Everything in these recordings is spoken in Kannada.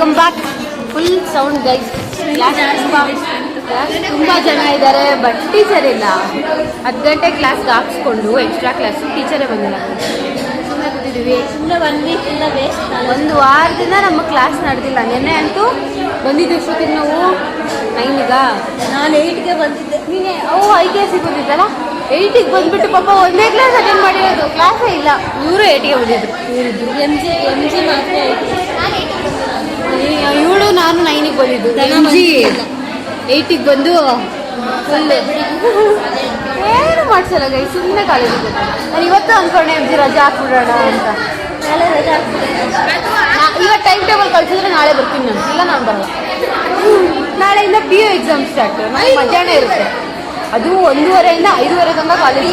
Welcome back. Full sound guys. Class ತುಂಬ ಜನ ಇದ್ದಾರೆ, ಬಟ್ ಟೀಚರ್ ಇಲ್ಲ. 10 ಗಂಟೆ ಕ್ಲಾಸ್ಗೆ ಹಾಕ್ಸ್ಕೊಂಡು ಎಕ್ಸ್ಟ್ರಾ ಕ್ಲಾಸ್ ಟೀಚರೇ ಬಂದಿಲ್ಲ. ಸುಮ್ಮನೆ ಕೂತಿದ್ದೀವಿ. ಸುಮ್ಮನೆ 1 ವೀಕಿಂದ ವೇಸ್ಟ್. 1 ವಾರದಿಂದ ನಮ್ಮ ಕ್ಲಾಸ್ ನಡೆದಿಲ್ಲ. ನೆನ್ನೆ ಅಂತೂ ಬಂದಿದ್ದು ಎಷ್ಟೊತ್ತಿಗೆ ನಾವು 9ಗ. ನಾನು 8ಗೆ ಬಂದಿದ್ದೆ. ನೀನೆ 5ಗೆ ಸಿಗೋದಿದ್ದಲ್ಲ. 8ಗೆ ಬಂದ್ಬಿಟ್ಟು ಪಾಪ ಒಂದೇ ಕ್ಲಾಸ್ ಅಟೆಂಡ್ ಮಾಡಿರೋದು, ಕ್ಲಾಸೇ ಇಲ್ಲ. ಇವರು 8ಗೆ ಬಂದಿದ್ರು. ಎಮ್ ಜಿ ಮಾತ್ರ 8. ಇವಳು ನಾನು 9ಗೆ ಬಂದಿದ್ದು. ಎಮ್ ಜಿ 8ಗೆ ಬಂದು ಫುಲ್ ಏನು ಮಾಡ್ಸಲ್ಲ ಗೈ, ಸುಮ್ಮನೆ ಕಾಲೇಜಿಗೆ. ನಾನು ಇವತ್ತು ಅಂದ್ಕೊಂಡೆ ಎಮ್ ಜಿ ರಜಾ ಹಾಕ್ಬಿಡೋಣ ಅಂತ. ನಾಳೆ ರಜಾ ಆಗ್ತದೆ. ಈಗ ಟೈಮ್ ಟೇಬಲ್ ಕಳಿಸಿದ್ರೆ ನಾಳೆ ಬರ್ತೀನಿ ನಾನು, ಇಲ್ಲ ನಾನು ಬರಲ್ಲ. ನಾಳೆಯಿಂದ PU ಎಕ್ಸಾಮ್ ಸ್ಟಾರ್ಟ್. ನಮಗೆ ಮಧ್ಯಾಹ್ನ ಇರುತ್ತೆ. ಅದು 1:30 5:30 ತನಕ ಕಾಲೇಜ್.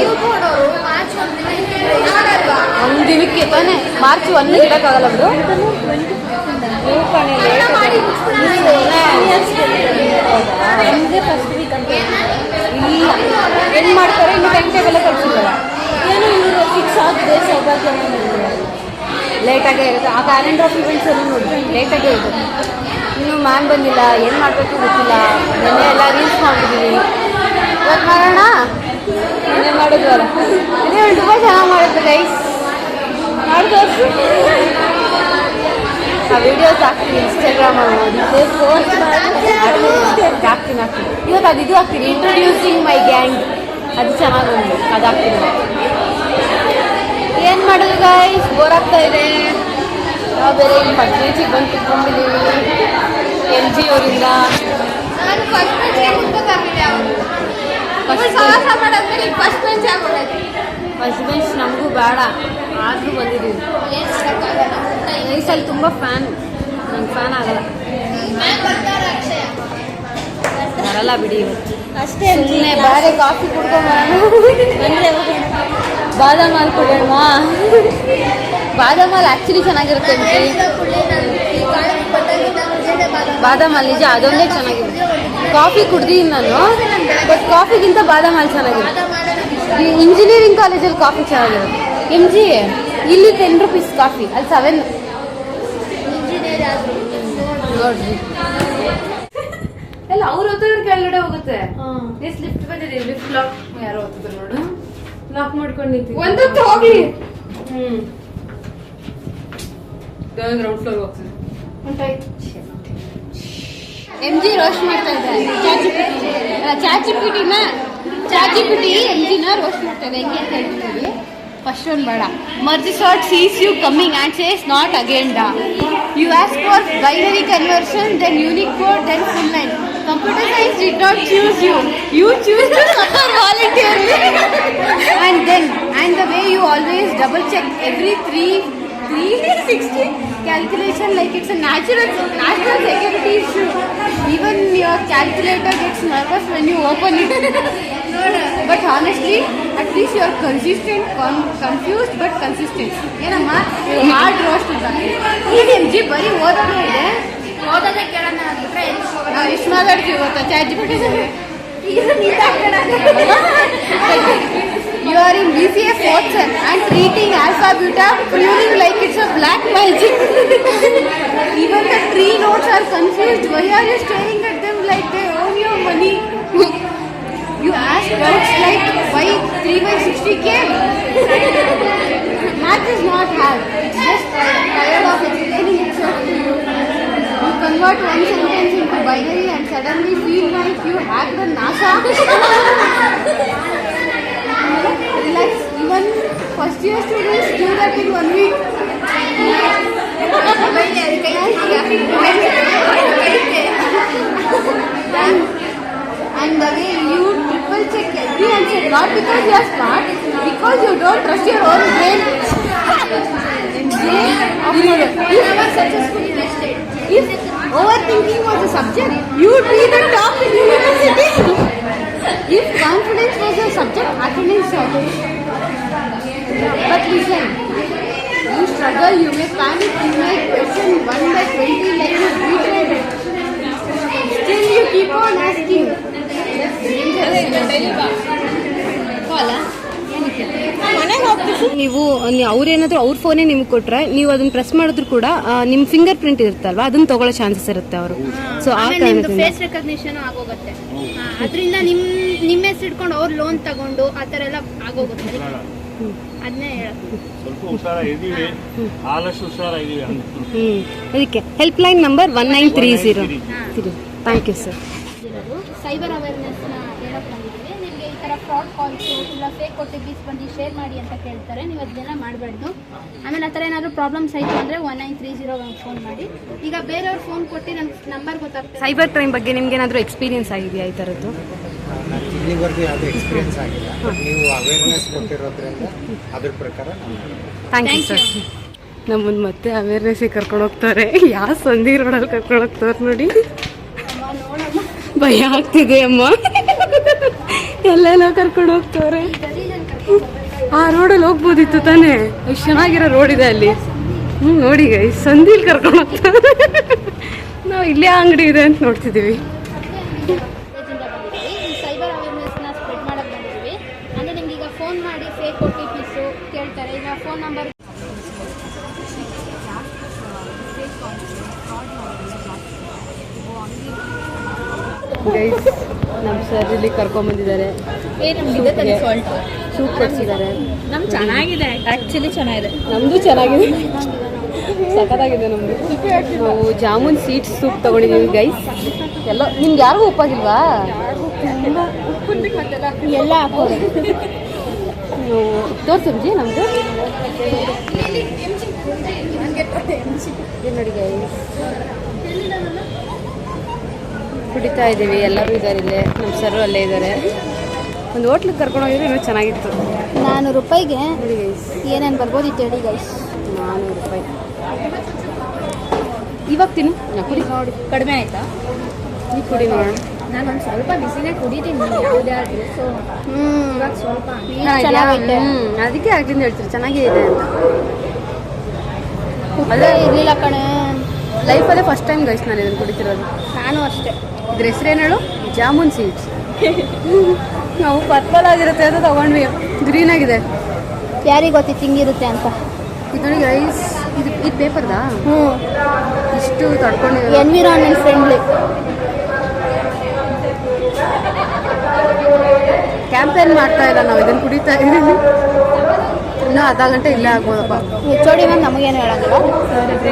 ಒಂದು ದಿನಕ್ಕೆ ತಾನೇ. ಮಾರ್ಚ್ 1 ಇಡೋಕ್ಕಾಗಲ್ಲ ಬಿಡು. ನಿಮಗೆ ಫಸ್ಟ್ ವೀಕ್ ಅಂತ ಇಲ್ಲ ಏನು ಮಾಡ್ತಾರೆ, ಇನ್ನು ಟೈಮ್ ಟೇಬಲ್ ಕಳಿಸಿಲ್ಲ. ಏನು ಇವರು ಫಿಕ್ಸ್ ಆಗಿದೆ. ಸೌಭಾಗ್ಯ ಲೇಟಾಗೇ ಇರುತ್ತೆ. ಆ ಕ್ಯಾಲೆಂಡರ್ ಆಫ್ ಇವೆಂಟ್ಸ್ ಎಲ್ಲ ನೋಡಿ ಲೇಟಾಗೇ ಇರುತ್ತೆ. ಇನ್ನು ಮ್ಯಾಮ್ ಬಂದಿಲ್ಲ, ಏನು ಮಾಡಬೇಕು ಗೊತ್ತಿಲ್ಲ. ನೆನ್ನೆ ಎಲ್ಲ ರೀಲ್ಸ್ ಮಾಡಿದ್ದೀವಿ. ಇವತ್ತು ಮಾಡೋಣ, ನೆನ್ನೆ ಮಾಡಿದ್ವಲ್ಲ. ನೆನ್ನೆ ತುಂಬ ಚೆನ್ನಾಗಿ ಮಾಡುತ್ತೆ ಗೈಸ್. ಮಾಡಿದೋಸು ಆ ವಿಡಿಯೋಸ್ ಹಾಕ್ತೀನಿ ಇನ್ಸ್ಟಾಗ್ರಾಮಲ್ಲಿ ನೋಡಿ, ಪೋಸ್ಟ್ ಹಾಕ್ತೀನಿ. ಇವತ್ತು ಅದು ಹಾಕ್ತೀನಿ, ಇಂಟ್ರೊಡ್ಯೂಸಿಂಗ್ ಮೈ ಗ್ಯಾಂಗ್. ಅದು ಚೆನ್ನಾಗಿ ಬಂದು ಅದು ಹಾಕ್ತೀನಿ. ಏನು ಮಾಡೋದು ಗೈಸ್, ಬೋರ್ ಆಗ್ತಾ ಇದೆ. ನಾವು ಬೇರೆ ಇಲ್ಲಿ ಪರ್ಚೇಸಿಗೆ ಬಂದು ಕುತ್ಕೊಂಡಿದ್ದೀವಿ ಎಮ್ ಜಿ ಅವರಿಂದ. ಫಸ್ಟ್ ಬೆಂಚ್ ನಮಗೂ ಬೇಡ, ಆದರೂ ಬಂದಿದ್ದೀವಿ. ಈ ಸಲ ತುಂಬ ಫ್ಯಾನ್. ನಂಗೆ ಫ್ಯಾನ್ ಆಗಲ್ಲ, ಬರಲ್ಲ ಬಿಡಿ. ಇವತ್ತು ಅಷ್ಟೇ. ಸುಮ್ಮನೆ ಬೇರೆ ಕಾಫಿ ಕುಡ್ಕೊಂಬರೋಣ ಅಂದರೆ ಬಾದಾಮ್ ಹಾಲು ಕುಡಿಯೋಣ. ಬಾದಾಮ್ ಹಾಲು ಆ್ಯಕ್ಚುಲಿ ಚೆನ್ನಾಗಿರುತ್ತೆ ಅಂತ. ಬಾದಾಮ್ ಹಾಲು ನಿಜ ಅದೊಂದೇ ಚೆನ್ನಾಗಿರುತ್ತೆ. ಕಾಫಿ ಕುಡ್ದೀನಿ ನಾನು, ಬಟ್ ಕಾಫಿಗಿಂತ ಬಾದಾಮ್ ಹಾಲು ಚೆನ್ನಾಗಿರುತ್ತೆ. ಇಂಜಿನಿಯರಿಂಗ್ ಕಾಲೇಜಲ್ಲಿ ಕಾಫಿ ಚೆನ್ನಾಗಿರುತ್ತೆ. ಎಮ್ ಜಿ ಇಲ್ಲಿ 10 ರೂಪೀಸ್ ಕಾಫಿ, ಅಲ್ಲಿ 7. ನೋಡ್ರಿ ಎಲ್ಲ ಅವ್ರು ಹೊತ್ತಿದ್ರೆ ಕೆಳಗಡೆ ಹೋಗುತ್ತೆ. ಎಷ್ಟು ಲಿಫ್ಟ್ ಬಂದಿದ್ದೀವಿ, ಲಿಫ್ಟ್ ಲಾಕ್ ಯಾರೋ ಹೊತ್ತಿದ್ರು ನೋಡು, ಲಾಕ್ ಮಾಡ್ಕೊಂಡು ನಿಂತೀವಿ. ಒಂದೊತ್ತು ಹೋಗ್ಲಿ. ಗ್ರೌಂಡ್ ಫ್ಲೋರ್ ಹೋಗ್ತದೆ. ಎಮ್ ಜಿ ರೋಸ್ಟ್ ಮಾಡ್ತಾ ಇದ್ದಾರೆ. ಚಾಚಿಪಿಟಿನ ಎಮ್ ಜಿನ ರೋಸ್ಟ್ ಮಾಡ್ತಾ ಇದೆ. ಹೆಂಗೆ ಅಂತ ಹೇಳ್ತೀವಿ. ಫಸ್ಟ್ ಒಂದು ಬೇಡ. Merge sort sees you coming and says not ಅಗೇಂಡ. You ask for binary conversion, then unique code, then full line. Computer science did not choose you. You choose to suffer voluntarily. And the way you always double check every 360 calculation like it's a natural security issue. Even your calculator gets nervous when you open it. But honestly, at least you are consistent, confused but consistent. ಏನಮ್ಮ ಹಾರ್ಡ್ ರೋಸ್ಟ್ ಅಂತ. ಈಗ MG ಬರೀ ಓದೋದೇ ಇದೆ. ಓದೋದೇ ಕೇಳೋಣ ಅಂದ್ಬಿಟ್ರೆ ನಾವು ಎಷ್ಟು ಮಾತಾಡ್ತೀವಿ ಗೊತ್ತಾ ಚಾಟ್‌ಜಿಪಿಟಿ ಜೊತೆ. You are in BCA 4th sem and treating alpha beta pruning like it's a black magic. Even the tree notes are confused. Why are you staring at them like they own your money? You ask doubts like why 3/60 came. Math is not hard. It's just tired of explaining itself to you. You convert one sentence into binary and suddenly feel like you hacked the NASA. Relax. Even first year students do that in 1 week. And the way you triple check every answer, not because you are smart, because you don't trust your own brain. If overthinking was a subject, you would be the top in university. If confidence was a subject, attendance shortage. But listen, you struggle, you may panic, you may question 1 by 20 like you betrayed it. Still you keep on asking. ನೀವು ಅವ್ರೇನಾದರೂ ಅವ್ರ ಫೋನೇ ನಿಮ್ಗೆ ಕೊಟ್ರೆ ನೀವು ಅದನ್ನ ಪ್ರೆಸ್ ಮಾಡಿದ್ರು ಕೂಡ ನಿಮ್ಮ ಫಿಂಗರ್ ಪ್ರಿಂಟ್ ಇರುತ್ತಲ್ವಾ ಅದನ್ನ ತಗೊಳ್ಳೋ ಚಾನ್ಸಸ್ ಇರುತ್ತೆ ಅವರು. ಸೊ ಆ ಕಾರಣದಿಂದ ಫೇಸ್ ರೆಕಗ್ನಿಷನ್ ಆಗೋಗುತ್ತೆ. ಅದರಿಂದ ನಿಮ್ಮ ಹೆಸರು ಇಟ್ಕೊಂಡು ಅವ್ರು ಲೋನ್ ತಗೊಂಡು ಆ ಥರ ಎಲ್ಲ ಆಗೋಗುತ್ತೆ. ಅದನ್ನೇ ಹೇಳೋದು. ಸ್ವಲ್ಪ ಹುಷಾರಾಗಿದ್ದೀವಿ, ಆದಷ್ಟು ಹುಷಾರಾಗಿದ್ದೀವಿ ಅಂತ. ಅದಕ್ಕೆ helpline number 1930. Thank you sir. Cyber ಅವೇರ್ನೆಸ್ನ ಹೇಳೋಕೆ ಬಂದಿದ್ದೀವಿ. ನಿಮಗೆ ಈ ಥರ ಫ್ರಾಡ್ ಕಾಲ್ಸು ಇಲ್ಲ ಫೇಕ್ OTPs ಬಂದು ಶೇರ್ ಮಾಡಿ ಅಂತ ಕೇಳ್ತಾರೆ. ನೀವು ಅದನ್ನೆಲ್ಲ ಮಾಡಬಾರ್ದು. ಆಮೇಲೆ ಆ ಥರ ಏನಾದರೂ ಪ್ರಾಬ್ಲಮ್ಸ್ ಆಯಿತು ಅಂದರೆ 1930 ಫೋನ್ ಮಾಡಿ. ಈಗ ಬೇರೆಯವ್ರು ಫೋನ್ ಕೊಟ್ಟು ನನಗೆ ನಂಬರ್ ಗೊತ್ತಾಗ್ತದೆ. ಸೈಬರ್ ಕ್ರೈಮ್ ಬಗ್ಗೆ ನಿಮ್ಗೆ ಏನಾದರೂ ಎಕ್ಸ್ಪೀರಿಯನ್ಸ್ ಆಗಿದೆಯಾ ಈ ಥರದ್ದು? ಇಲ್ಲಿವರೆಗೂ ಯಾವುದೇ ಎಕ್ಸ್ಪೀರಿಯನ್ಸ್ ಆಗಿಲ್ಲ. ನೀವು ಅವೇರ್ನೆಸ್ ಕೊಟ್ಟಿರೋದ್ರಿಂದ ಅದ್ರ ಪ್ರಕಾರ ಥ್ಯಾಂಕ್ ಯು ಸರ್. ನಮ್ಮನ್ನು ಮತ್ತೆ ಅವೇರ್ನೆಸ್ಸಿಗೆ ಕರ್ಕೊಂಡು ಹೋಗ್ತಾರೆ. ಯಾವ ಸಂಧಿ ರೋಡಲ್ಲಿ ಕರ್ಕೊಂಡು ಹೋಗ್ತಾರೆ ನೋಡಿ. ಭಯ ಆಗ್ತಿದೆ ಅಮ್ಮ. ಎಲ್ಲೆಲ್ಲ ಕರ್ಕೊಂಡು ಹೋಗ್ತಾರೆ. ಆ ರೋಡಲ್ಲಿ ಹೋಗ್ಬೋದಿತ್ತು ತಾನೇ, ಎಷ್ಟು ಚೆನ್ನಾಗಿರೋ ರೋಡ್ ಇದೆ ಅಲ್ಲಿ. ನೋಡಿ ಈ ಸಂಧಿಲಿ ಕರ್ಕೊಂಡು ಹೋಗ್ತಾರೆ. ನಾವು ಇಲ್ಲೇ ಅಂಗಡಿ ಇದೆ ಅಂತ ನೋಡ್ತಿದ್ದೀವಿ. ಸೈಬರ್ ಅವೇರ್ನೆಸ್ನ ಸ್ಪ್ರೆಡ್ ಮಾಡೋಕ್ಕೆ ಬಂದಿದ್ದೀವಿ. ಅಂದರೆ ನಿಮ್ಗೆ ಈಗ ಫೋನ್ ಮಾಡಿ ಫೇಕ್ OTPs ಕೇಳ್ತಾರೆ. ಈಗ ಫೋನ್ ನಂಬರ್ ಗೈಸ್ ನಮ್ಮ ಸರ್ ಇಲ್ಲಿ ಕರ್ಕೊಂಬಂದಿದ್ದಾರೆ. ಸೂಪ್ ಕೊಡ್ಸಿದ್ದಾರೆ. ನಮ್ ಚೆನ್ನಾಗಿದೆ, ಆಕ್ಚುಲಿ ಚೆನ್ನಾಗಿದೆ. ನಮ್ಮದು ಚೆನ್ನಾಗಿದೆ, ಸಖತ್ತಾಗಿದೆ ನಮ್ಮದು. ನಾವು ಜಾಮೂನ್ ಸೀಡ್ಸ್ ಸೂಪ್ ತೊಗೊಂಡಿದ್ದೀವಿ ಗೈಸ್. ಎಲ್ಲ ನಿಮ್ಗೆ ಯಾರಿಗೂ ಒಪ್ಪಾಗಿಲ್ವಾ? ಎಲ್ಲ ಹಾಕೋದು. ತೋರ್ಸಂಜಿ ನಮ್ಮದು ನೋಡಿ ಗೈಸ್. ಕುಡಿತಾ ಇದ್ದೀವಿ, ಎಲ್ಲರೂ ಇದ್ದಾರೆ ಇಲ್ಲೇ. ನಮ್ಮ ಸರ್ ಅಲ್ಲೇ ಇದ್ದಾರೆ. ಒಂದು ಹೋಟ್ಲಿಗೆ ಕರ್ಕೊಂಡು ಹೋಗಿದ್ರೆ ಇನ್ನೂ ಚೆನ್ನಾಗಿತ್ತು. 400 ರೂಪಾಯಿಗೆ ನೋಡಿ ಗೈಸ್ ಏನೇನು ಬರ್ಬೋದಿತ್ತು ಹೇಳಿ ಗೈಸ್. 400 ರೂಪಾಯಿ. ಇವಾಗ ತಿನ್ನು, ಕುಡಿ ನೋಡಿ. ಕಡಿಮೆ ಆಯ್ತಾ? ನೀವು ಕುಡಿ ನೋಡೋಣ. ನಾನೊಂದು ಸ್ವಲ್ಪ ಬಿಸಿನೇ ಕುಡಿತೀನಿ ಯಾವುದೇ ಆದರೂ. ಸೊ ಇವಾಗ ಸ್ವಲ್ಪ ಚೆನ್ನಾಗಿದೆ. ಅದಕ್ಕೆ ಆಗ್ಲಿಂದ ಹೇಳ್ತೀರಿ ಚೆನ್ನಾಗಿದೆ ಅಂತ. ಅದೇ ಇರಲಿಲ್ಲ ಕಣೆ. ಲೈಫಲ್ಲೇ ಫಸ್ಟ್ ಟೈಮ್ ಗೈಸ್ ನಾನು ಇದನ್ನು ಕುಡಿತಿರೋದು. ನಾನು ಅಷ್ಟೇ. ಇದ್ರ ಹೆಸರೇನು ಹೇಳು? ಜಾಮೂನ್ ಸೀಡ್ಸ್. ನಾವು ಪರ್ಪಲ್ ಆಗಿರುತ್ತೆ ಅಂತ ತಗೊಂಡ್ವಿ. ಗ್ರೀನ್ ಆಗಿದೆ. ಯಾರಿಗೆ ಗೊತ್ತಿತ್ತು ಹಿಂಗಿರುತ್ತೆ ಅಂತ. ಇದು ನೋಡಿ ಗೈಸ್, ಇದು ಪೇಪರ್ದಾ? ಇಷ್ಟು ತಡ್ಕೊಂಡಿದ್ದೀವಿ. Environment friendly. ಕ್ಯಾಂಪೇನ್ ಮಾಡ್ತಾ ಇಲ್ಲ, ನಾವು ಇದನ್ನು ಕುಡಿತಾ ಇದ್ದೀವಿ. ಇನ್ನೂ ಅರ್ಧ ಗಂಟೆ ಇಲ್ಲೇ ಆಗ್ಬೋದಪ್ಪ. ಹೆಚ್ಚೋಡಿ ಮೇಲೆ ನಮಗೇನು ಹೇಳಂಗಿಲ್ಲ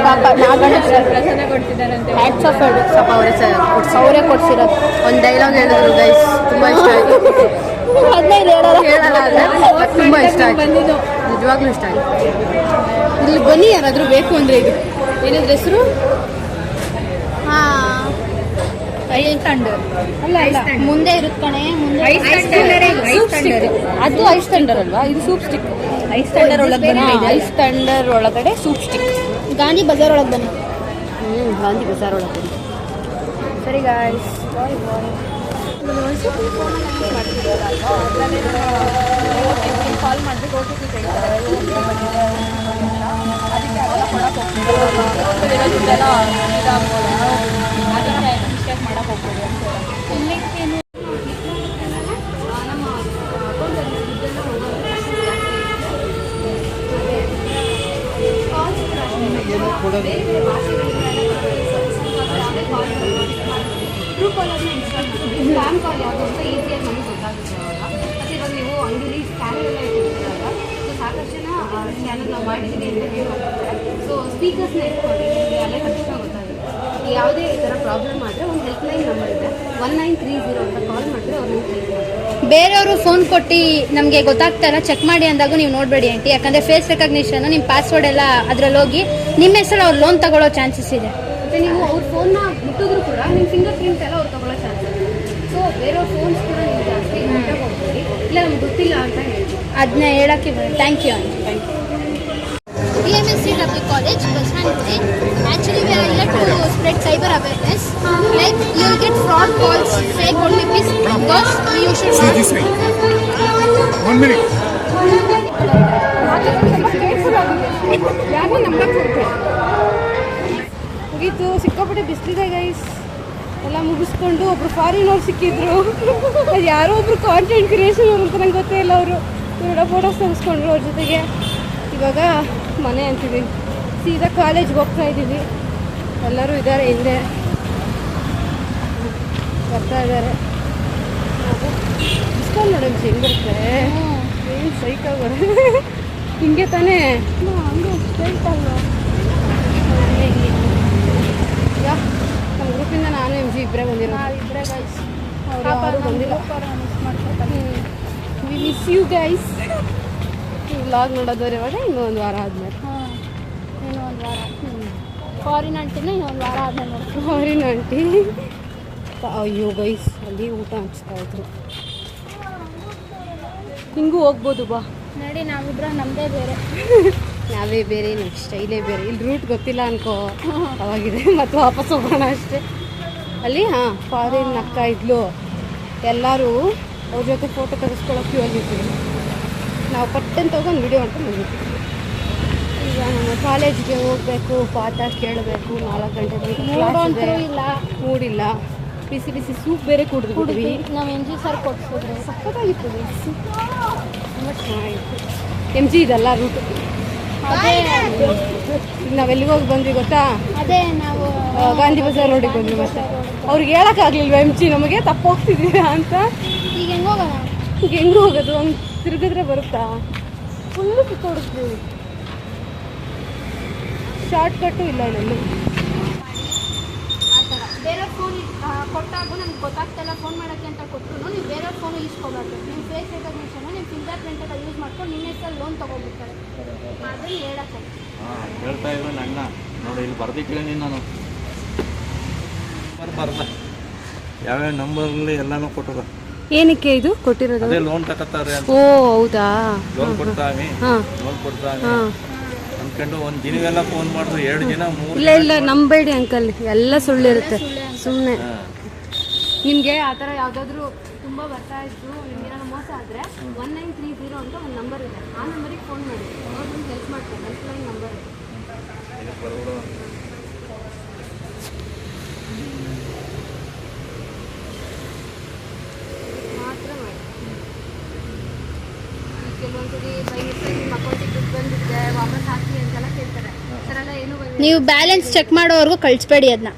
ಪಾಪ. ಹ್ಯಾಟ್ಸ್ ಆಫ್ ಹೇಳಿ ಸ್ವಲ್ಪ ಅವರೇ ಕೊಡ್ಸಿರೋದು. ಒಂದು ಡೈಲಾಗ್ ಹೇಳಿದ್ರು ಗೈಸ್, ತುಂಬ ಇಷ್ಟ ಆಯಿತು. 15 ಹೇಳಲ್ಲ ಆದರೆ ತುಂಬ ಇಷ್ಟ ಆಯಿತು, ನಿಜವಾಗ್ಲೂ ಇಷ್ಟ ಆಯಿತು. ಇಲ್ಲಿ ಬನ್ನಿ ಯಾರಾದರೂ ಬೇಕು ಅಂದರೆ. ಇದು ಏನಾದ್ರು ಹೆಸರು? ಹಾಂ, ಅಲ್ಲ ಮುಂದೆ ಇರುತ್ತೆ ಕಣೆ. ಮುಂದೆ ಅದು ಐಸ್ ಥಂಡರ್ ಅಲ್ವಾ? ಇದು ಸೂಪ್ ಸ್ಟಿಕ್. ಐಸ್ ಥಂಡರ್ ಒಳಗೆ ಐಸ್ ಥಂಡರ್ ಒಳಗಡೆ ಸೂಪ್ ಸ್ಟಿಕ್. ಗಾಂಧಿ ಬಜಾರ್ ಒಳಗೆ ಬನ್ನಿ. ಗಾಂಧಿ ಬಜಾರ್ ಒಳಗಡೆ. ಸರಿ ಗಾಯ್ಸ್, ಬಾಯ್ ಬಾಯ್. ಕಾಲ್ ಮಾಡಿದ್ರೆ OTP ತೆಗಿತಾರೆ. ಅದಕ್ಕೆ ಅವೆಲ್ಲ ಕೊಡಕ್ಕೆ ಹೋಗ್ತೀವಿ. ಇರೋದೆಲ್ಲ ಇದಾಗ್ಬೋದು. ಅದಕ್ಕೆ ಮಿಸ್ಟೇಕ್ ಮಾಡಕ್ಕೆ ಹೋಗ್ಬೇಡಿ ಅಂತ ಹೇಳಿ. ಟ್ರೂ ಕಾಲರ್ನ ಇನ್ಸ್ಟಾಲ್ ಮಾಡಿ ಸ್ಪ್ಯಾಮ್ ಕಾಲ್ ಯಾವುದು ಅಂತ ಈಸಿಯಾಗಿ ನಮಗೆ ಗೊತ್ತಾಗುತ್ತೆ ಅವಾಗ. ಮತ್ತು ಇವಾಗ ನೀವು ಅಂಗಡಿಲಿ ಸ್ಕ್ಯಾನರ್ ಎಲ್ಲ ಇಟ್ಟಿರ್ತೀರಲ್ಲ, ಸೊ ಸಾಕಷ್ಟು ಜನ ಸ್ಕ್ಯಾನರ್ ನಾವು ಮಾಡಿದ್ದೀವಿ ಅಂತ ಹೇಳ್ತಾರೆ. ಸೊ ಸ್ಪೀಕರ್ಸ್ನ ಇಟ್ಕೊಂಡು ನಿಮಗೆ ಅಲ್ಲೇ ತಕ್ಷಣ ಗೊತ್ತಾಗುತ್ತೆ. ಯಾವುದೇ ಈ ಥರ ಪ್ರಾಬ್ಲಮ್ ಆದರೆ ಒಂದು ಹೆಲ್ಪ್ ಲೈನ್ ನಂಬರ್ ಇದೆ, 1930 ಅಂತ ಕಾಲ್ ಮಾಡಿದ್ರೆ ಅವ್ರು ನಿಮ್ಗೆ ಹೆಲ್ಪ್ ಮಾಡ್ತಾರೆ. ಬೇರೆಯವರು ಫೋನ್ ಕೊಟ್ಟು ನಮಗೆ ಗೊತ್ತಾಗ್ತಾ ಇಲ್ಲ ಚೆಕ್ ಮಾಡಿ ಅಂದಾಗ ನೀವು ನೋಡಬೇಡಿ ಆಂಟಿ. ಯಾಕಂದರೆ ಫೇಸ್ ರೆಕಗ್ನಿಷನ್ ನಿಮ್ಮ ಪಾಸ್ವರ್ಡ್ ಎಲ್ಲ ಅದರಲ್ಲಿ ಹೋಗಿ ನಿಮ್ಮ ಹೆಸರು ಅವ್ರು ಲೋನ್ ತಗೊಳ್ಳೋ ಚಾನ್ಸಸ್ ಇದೆ. ಮತ್ತು ನೀವು ಅವ್ರ ಫೋನ್ನ ಮುಟ್ಟಿದ್ರು ಕೂಡ ನಿಮ್ಮ ಫಿಂಗರ್ ಪ್ರಿಂಟ್ ಎಲ್ಲ ಅವ್ರು ತಗೊಳ್ಳೋ ಚಾನ್ಸಸ್ ಇದೆ. ಸೊ ಬೇರೆ ಫೋನ್ಸ್ ಕೂಡ ನೀವು ಜಾಸ್ತಿ ಮುಟ್ಟಕ್ಕೆ ಹೋಗ್ತೀವಿ, ಇಲ್ಲ ನಮ್ಗೆ ಗೊತ್ತಿಲ್ಲ ಅಂತ ಹೇಳ್ತೀವಿ. ಅದನ್ನ ಹೇಳೋಕ್ಕೆ thank you aunty. Thank you. DMSCW College, Bashanpuri. Actually, we are here to spread cyber awareness. Like, you will get fraud calls, fake OTPs, because you should See not. this way. 1 minute. ಯಾರನ್ನ ನಂಬಕ್ಕೆ ಹೋಗ್ಬೇಡಿ. ಮುಗೀತು, ಸಿಕ್ಕಾಪಟ್ಟೆ ಬಿಸಿಲಿದೆ ಗೈಸ್. ಎಲ್ಲ ಮುಗಿಸ್ಕೊಂಡು ಒಬ್ರು ಫಾರಿನವ್ರು ಸಿಕ್ಕಿದ್ರು. ಅದು ಯಾರೋ ಒಬ್ರು ಕಾಂಟೆಂಟ್ ಕ್ರಿಯೇಷನ್ ಅಂತ ನಂಗೆ ಗೊತ್ತೇ ಇಲ್ಲ. ಅವರು ಫೋಟೋಸ್ ತೆಗೆಸ್ಕೊಂಡ್ರು ಅವ್ರ ಜೊತೆಗೆ. ಇವಾಗ ಮನೆ ಅಂತಿದ್ದೀವಿ, ಸೀದಾ ಕಾಲೇಜ್ಗೆ ಹೋಗ್ತಾ ಇದ್ದೀವಿ. ಎಲ್ಲರೂ ಇದ್ದಾರೆ ಹಿಂದೆ ಬರ್ತಾ ಇದ್ದಾರೆ. ಇಸ್ಕೊಂಡು ನೋಡಿ ಹೆಂಗೆ ಬರುತ್ತೆ, ಏನು ಸೈಕಾಗಿ ಬರುತ್ತೆ. ಹಿಂಗೆ ತಾನೇ ಹಂಗೆ ಹೇಳ್ತಲ್ವ. ಯಾ ನಮ್ಮ ಗ್ರೂಪಿಂದ ನಾನು ಎಮ್ ಜಿ ಇಬ್ಬರೇ ಬಂದಿರೋ. ನಾವಿಬ್ಬರೇ ಗೈಸ್, ಅವ್ರು ಯಾರು ಬಂದಿಲ್ಲ. ಮಿಸ್ ಮಾಡ್ಕೊತಾರೆ. We miss you guys. Vlog ನೋಡೋದವ್ರು ಇವಾಗ ಇನ್ನೂ ಒಂದು ವಾರ ಆದಮೇಲೆ. ಹಾಂ, ಇನ್ನೂ ಒಂದು ವಾರ. ಫಾರಿನ್ ಆಂಟಿನ ಇನ್ನೊಂದು ವಾರ ಆದ್ಮೇಲೆ ನೋಡ್ತೀವಿ. Foreign aunty. ಅಯ್ಯೋ ಗೈಸ್, ಅಲ್ಲಿ ಊಟ ಹಂಚ್ತಾ ಇದ್ರು. ಹಿಂಗೂ ಹೋಗ್ಬೋದು ಬಾ. ನೋಡಿ ನಾವಿಬ್ಬರ ನಮ್ಮದೇ ಬೇರೆ. ನಾವೇ ಬೇರೆ, ನಮ್ಮ ಸ್ಟೈಲೇ ಬೇರೆ. ಇಲ್ಲಿ ರೂಟ್ ಗೊತ್ತಿಲ್ಲ ಅನ್ಕೋ, ಅವಾಗಿದೆ ಮತ್ತು ವಾಪಸ್ ಹೋಗೋಣ ಅಷ್ಟೇ. ಅಲ್ಲಿ ಹಾಂ ಫಾರಿನ್ ಅಕ್ಕ ಇದ್ಲು, ಎಲ್ಲರೂ ಅವ್ರ ಜೊತೆ ಫೋಟೋ ತೆಗೆಸ್ಕೊಳ್ಳೋಕೆ ಕ್ಯೂ ಆಗಿರ್ತೀವಿ. ನಾವು ಪಟ್ಟಂತ ತಗೊಂಡು ವಿಡಿಯೋ ಮಾಡ್ಕೊಂಡು ಬಂದಿರ್ತೀವಿ. ಈಗ ನಮ್ಮ ಕಾಲೇಜ್ಗೆ ಹೋಗಬೇಕು, ಪಾಠ ಕೇಳಬೇಕು, 4 ಗಂಟೆ ಮೂಡಂತೂ ಇಲ್ಲ, ಮೂಡಿಲ್ಲ. ಬಿಸಿ ಬಿಸಿ ಸೂಪ್ ಬೇರೆ ಕುಡಿದ್ಬಿಟ್ವಿ. ನಾವು ಎಮ್ ಜಿ ಸರ್ ಕೊಡ್ಸಿದ್ರೆ ಸಕ್ಕತ್ತಾಗಿತ್ತು ತುಂಬ ಚೆನ್ನಾಗಿತ್ತು. ಎಮ್ ಜಿ ಇದೆಲ್ಲ ರೂಟು. ಅದೇ ನಾವೆಲ್ಲಿಗೆ ಹೋಗಿ ಬಂದ್ವಿ ಗೊತ್ತಾ? ಅದೇ ನಾವು ಗಾಂಧಿ ಬಜಾರ್ ರೋಡಿಗೆ ಬಂದ್ವಿ. ಮತ್ತೆ ಅವ್ರಿಗೆ ಹೇಳೋಕ್ಕಾಗಲಿಲ್ವ ಎಮ್ ಜಿ ನಮಗೆ ತಪ್ಪು ಹೋಗ್ತಿದ್ದೀರಾ ಅಂತ. ಈಗ ಹೆಂಗೆ ಹೋಗೋಣ? ಈಗ ಹೆಂಗೆ ಹೋಗೋದು? ಹಂಗೆ ತಿರುಗಿದ್ರೆ ಬರುತ್ತಾ? ಫುಲ್ಲು ಸುತ್ತೋಡಿಸ್ತೀವಿ. ಶಾರ್ಟ್ ಕಟ್ಟು ಇಲ್ಲ ಇಲ್ಲಿ. ಆ ಥರ ಬೇರೆ ಫೋನ್ ಕೊಟ್ಟಾಗ ನನಗೆ ಗೊತ್ತಾಗ್ತಾಯಿಲ್ಲ ಫೋನ್ ಮಾಡೋಕ್ಕೆ ಅಂತ ಕೊಟ್ಟರು ನೀವು ಬೇರೆ ಫೋನು ಇಸ್ಕೊಬಾರ್ದು. ನಿಮ್ಮ ಫೇಸ್ ರೆಕಗ್ನಿಷನ್ನು ನಿಮ್ಮ ಫಿಂಗರ್ ಪ್ರಿಂಟ್ ಎಲ್ಲ ಯೂಸ್ ಮಾಡ್ಕೊಂಡು ನಿಮ್ಮ ಹೆಸರಲ್ಲಿ ಲೋನ್ ತೊಗೊಂಡ್ಬಿಡ್ತಾರೆ. ಅದನ್ನು ಹೇಳಕ್ಕೆ ಹೇಳ್ತಾ ಇದ್ರು ನನ್ನ ನೋಡಿ, ಇಲ್ಲಿ ಬರ್ದಿಕ್ಕಿಲ್ಲ ನೀನು. ನಾನು ಬರ್ದ ಯಾವ್ಯಾವ ನಂಬರ್ಲಿ ಎಲ್ಲಾನು ಕೊಟ್ಟದ. ಏನಕ್ಕೆ ಇದು ಕೊಟ್ಟಿರೋದು? ಅದೇ ಲೋನ್ ತಗೋತಾರೆ ಅಂತ. ಓ ಹೌದಾ? ಲೋನ್ ಕೊಡ್ತಾವಿ, ಹಾಂ ಲೋನ್ ಕೊಡ್ತಾವಿ ಹಾಂ. ಅಂದ್ಕೊಂಡು ಒಂದು ದಿನವೆಲ್ಲ ಫೋನ್ ಮಾಡಿದ್ರು, 2 ದಿನ 3 ಇಲ್ಲ ಇಲ್ಲ, ನಂಬೇಡಿ ಅಂಕಲ್, ಎಲ್ಲ ಸುಳ್ಳಿರುತ್ತೆ ಸುಮ್ಮನೆ. ನಿಮಗೆ ಆ ಥರ ಯಾವುದಾದ್ರೂ ತುಂಬ ಬರ್ತಾ ಇತ್ತು, ನಿಮ್ಗೆ ಏನಾದ್ರು ಮೋಸ ಆದರೆ 1930 ಅಂತ ಒಂದು ನಂಬರ್ ಇದೆ, ಆ ನಂಬರಿಗೆ ಫೋನ್ ಮಾಡಿ, ಅವ್ರು ನಿಮ್ಗೆ ಹೆಲ್ಪ್ ಮಾಡ್ತಾರೆ. ಹೆಲ್ಪ್ಲೈನ್ ನಂಬರ್ ಇದೆ. ಮಾತ್ರ ಮಾಡಿ. ಕೆಲವೊಂದ್ಸರಿ ಬೈ ಮಿಸ್ಟೇಕ್ ನಿಮ್ಮ ಅಕೌಂಟಿಗೆ ದುಡ್ಡು ಬಂದಿದ್ದೆ ವಾಪಸ್ ಹಾಕಿ ಅಂತೆಲ್ಲ ಕೇಳ್ತಾರೆ. ಆ ಥರ ಎಲ್ಲ ಏನೂ ನೀವು ಬ್ಯಾಲೆನ್ಸ್ ಚೆಕ್ ಮಾಡೋವರೆಗೂ ಕಳಿಸ್ಬೇಡಿ ಅದನ್ನ.